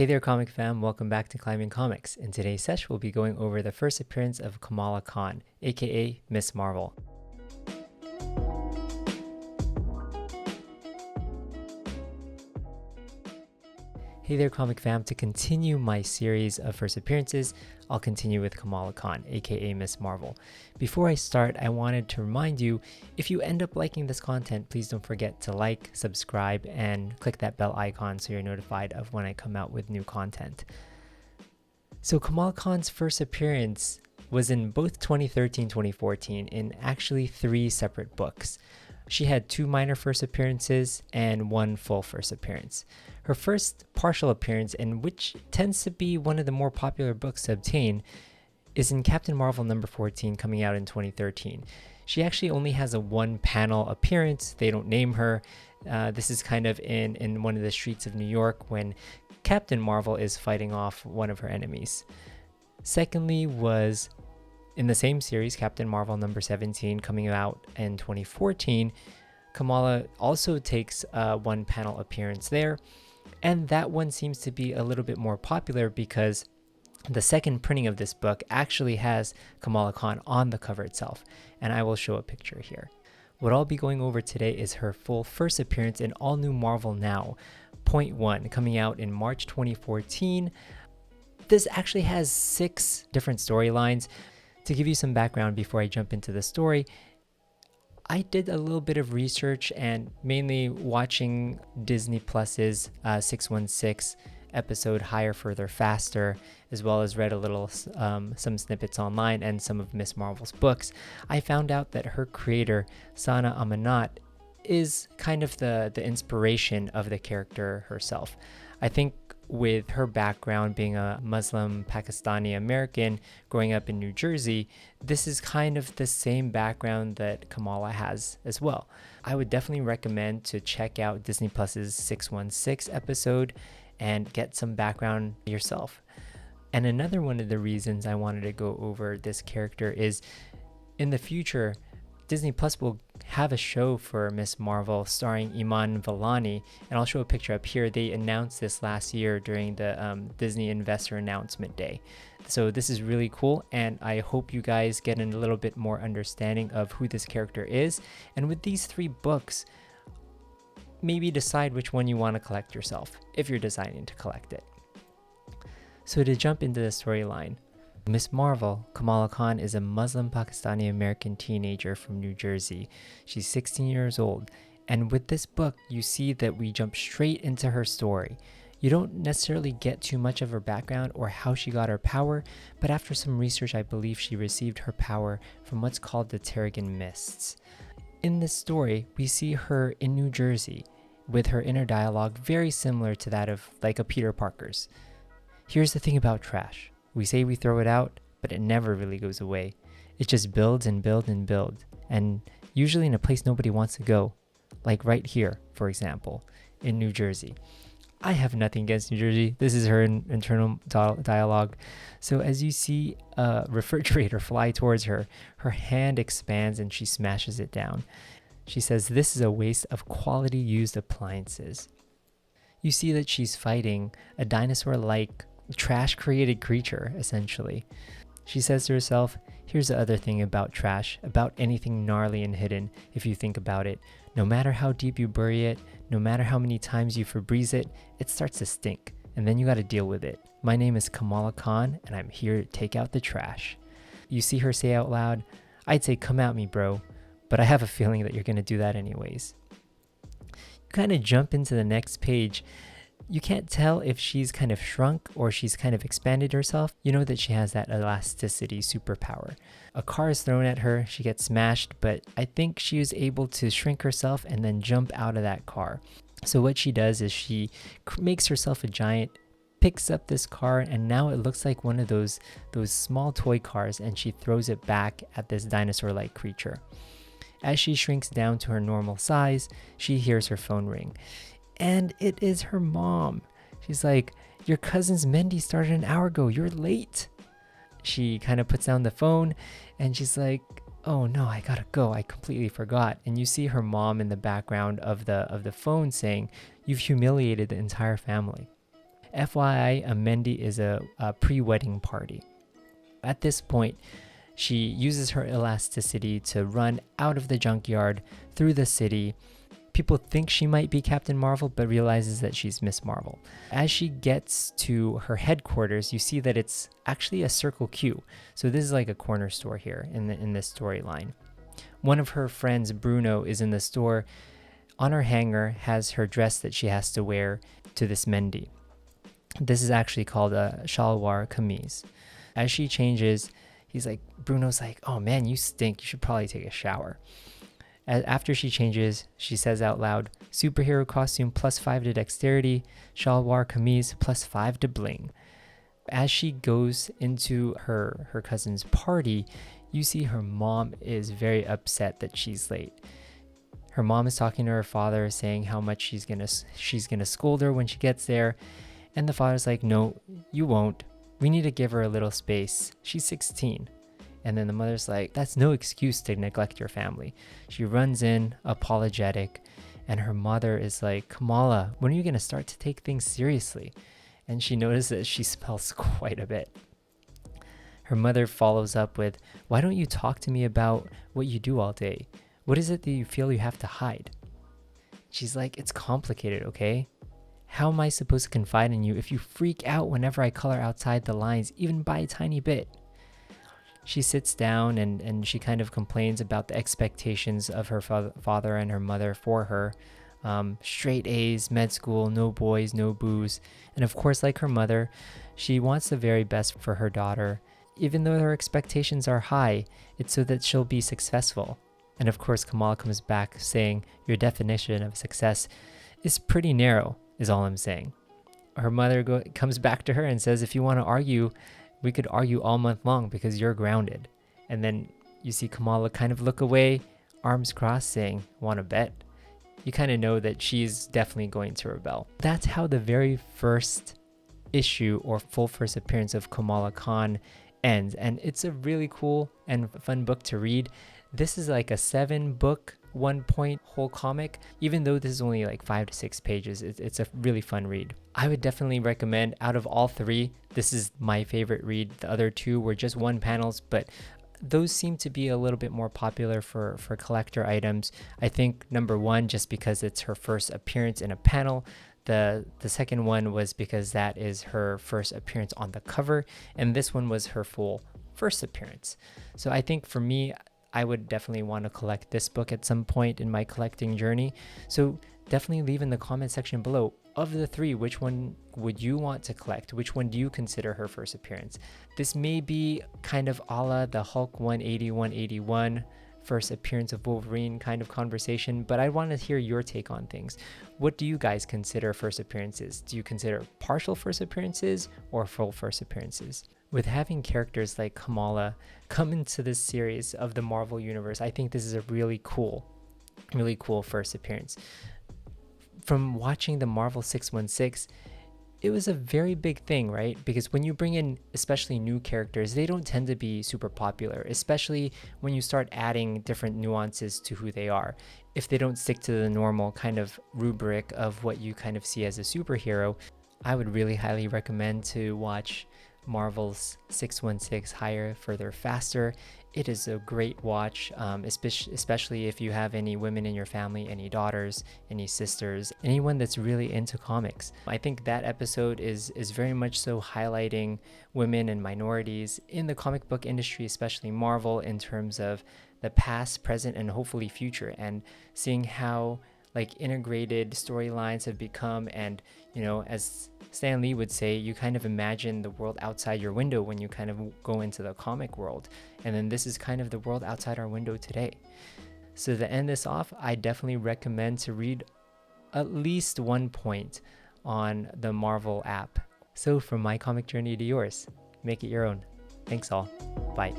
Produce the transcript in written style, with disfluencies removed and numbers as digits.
Hey there, comic fam. Welcome back to Climbing Comics. In today's session, we'll be going over the first appearance of Kamala Khan, aka Miss Marvel. Hey there, comic fam. To continue my series of first appearances, I'll continue with Kamala Khan, aka Miss Marvel. Before I start, I wanted to remind you, if you end up liking this content, please don't forget to like, subscribe, and click that bell icon so you're notified of when I come out with new content. So Kamala Khan's first appearance was in both 2013-2014 in actually 3 separate books. She had 2 minor first appearances and 1 full first appearance. Her first partial appearance, and which tends to be one of the more popular books to obtain, is in Captain Marvel number 14 coming out in 2013. She actually only has a 1-panel appearance. They don't name her. This is kind of in one of the streets of New York when Captain Marvel is fighting off one of her enemies. Secondly was in the same series, Captain Marvel number 17 coming out in 2014. Kamala also takes a 1-panel appearance there, and that one seems to be a little bit more popular because the second printing of this book actually has Kamala Khan on the cover itself, and I will show a picture here. What I'll be going over today is her full first appearance in All New Marvel Now, Point 1, coming out in March 2014. This actually has 6 different storylines. To give you some background before I jump into the story, I did a little bit of research and mainly watching Disney Plus's 616 episode Higher, Further, Faster, as well as read a little some snippets online and some of Miss Marvel's books. I found out that her creator, Sana Amanat, is kind of the inspiration of the character herself. I think with her background being a Muslim Pakistani American growing up in New Jersey, this is kind of the same background that Kamala has as well. I would definitely recommend to check out Disney Plus's 616 episode and get some background yourself. And another one of the reasons I wanted to go over this character is in the future, Disney Plus will have a show for Miss Marvel starring Iman Vellani, and I'll show a picture up here. They announced this last year during the Disney Investor Announcement Day. So this is really cool, and I hope you guys get a little bit more understanding of who this character is. And with these 3 books, maybe decide which one you want to collect yourself, if you're deciding to collect it. So to jump into the storyline, Miss Marvel, Kamala Khan, is a Muslim Pakistani American teenager from New Jersey. She's 16 years old, and with this book, you see that we jump straight into her story. You don't necessarily get too much of her background or how she got her power, but after some research, I believe she received her power from what's called the Terrigen Mists. In this story, we see her in New Jersey, with her inner dialogue very similar to that of like a Peter Parker's. Here's the thing about trash. We say we throw it out, but it never really goes away. It just builds and builds and builds, and usually in a place nobody wants to go, like right here, for example, in New Jersey. I have nothing against New Jersey. This is her internal dialogue. So as you see a refrigerator fly towards her, her hand expands and she smashes it down. She says this is a waste of quality used appliances. You see that she's fighting a dinosaur-like trash created creature, essentially. She says to herself, here's the other thing about trash, about anything gnarly and hidden, if you think about it. No matter how deep you bury it, no matter how many times you Febreze it, it starts to stink, and then you gotta deal with it. My name is Kamala Khan, and I'm here to take out the trash. You see her say out loud, I'd say come at me, bro, but I have a feeling that you're gonna do that anyways. You kind of jump into the next page. You can't tell if she's kind of shrunk or she's kind of expanded herself. You know that she has that elasticity superpower. A car is thrown at her, she gets smashed, but I think she was able to shrink herself and then jump out of that car. So what she does is she makes herself a giant, picks up this car, and now it looks like one of those small toy cars, and she throws it back at this dinosaur-like creature. As she shrinks down to her normal size, she hears her phone ring. And it is her mom. She's like, your cousin's Mendy started an hour ago. You're late. She kind of puts down the phone and she's like, oh no, I gotta go. I completely forgot. And you see her mom in the background of the phone saying, you've humiliated the entire family. FYI, a Mendy is a pre-wedding party. At this point, she uses her elasticity to run out of the junkyard through the city. People think she might be Captain Marvel, but realizes that she's Miss Marvel. As she gets to her headquarters, you see that it's actually a Circle Q. So this is like a corner store here in this storyline. One of her friends, Bruno, is in the store. On her hanger has her dress that she has to wear to this Mendy. This is actually called a shalwar kameez. As she changes, Bruno's like, oh man, you stink. You should probably take a shower. After she changes, she says out loud, superhero costume +5 to dexterity, shalwar kameez +5 to bling. As she goes into her cousin's party, you see her mom is very upset that she's late. Her mom is talking to her father, saying how much she's gonna scold her when she gets there. And the father's like, no, you won't. We need to give her a little space. She's 16. And then the mother's like, that's no excuse to neglect your family. She runs in, apologetic, and her mother is like, Kamala, when are you going to start to take things seriously? And she notices that she smells quite a bit. Her mother follows up with, why don't you talk to me about what you do all day? What is it that you feel you have to hide? She's like, it's complicated, okay? How am I supposed to confide in you if you freak out whenever I color outside the lines, even by a tiny bit? She sits down and she kind of complains about the expectations of her father and her mother for her. Straight A's, med school, no boys, no booze. And of course, like her mother, she wants the very best for her daughter. Even though her expectations are high, it's so that she'll be successful. And of course, Kamala comes back saying, your definition of success is pretty narrow, is all I'm saying. Her mother comes back to her and says, if you want to argue, we could argue all month long because you're grounded. And then you see Kamala kind of look away, arms crossed, saying, want to bet? You kind of know that she's definitely going to rebel. That's how the very first issue or full first appearance of Kamala Khan ends. And it's a really cool and fun book to read. This is like a 7-book, 1-point whole comic. Even though this is only like 5 to 6 pages, it's a really fun read. I would definitely recommend, out of all 3, this is my favorite read. The other 2 were just 1-panels, but those seem to be a little bit more popular for collector items. I think number 1, just because it's her first appearance in a panel. The second one was because that is her first appearance on the cover, and this one was her full first appearance. So I think for me, I would definitely want to collect this book at some point in my collecting journey. So definitely leave in the comment section below, of the 3, which one would you want to collect? Which one do you consider her first appearance? This may be kind of a la the Hulk 180-181 first appearance of Wolverine kind of conversation, but I want to hear your take on things. What do you guys consider first appearances? Do you consider partial first appearances or full first appearances? With having characters like Kamala come into this series of the Marvel Universe, I think this is a really cool first appearance. From watching the Marvel 616, it was a very big thing, right? Because when you bring in especially new characters, they don't tend to be super popular, especially when you start adding different nuances to who they are. If they don't stick to the normal kind of rubric of what you kind of see as a superhero, I would really highly recommend to watch Marvel's 616 Higher, Further, Faster. It is a great watch, especially if you have any women in your family, any daughters, any sisters, anyone that's really into comics. I think that episode is very much so highlighting women and minorities in the comic book industry, especially Marvel, in terms of the past, present, and hopefully future, and seeing how like integrated storylines have become. And as Stan Lee would say, you kind of imagine the world outside your window when you kind of go into the comic world, and then this is kind of the world outside our window today. So to end this off, I definitely recommend to read at least 1 point on the Marvel app. So from my comic journey to yours, make it your own. Thanks all. Bye.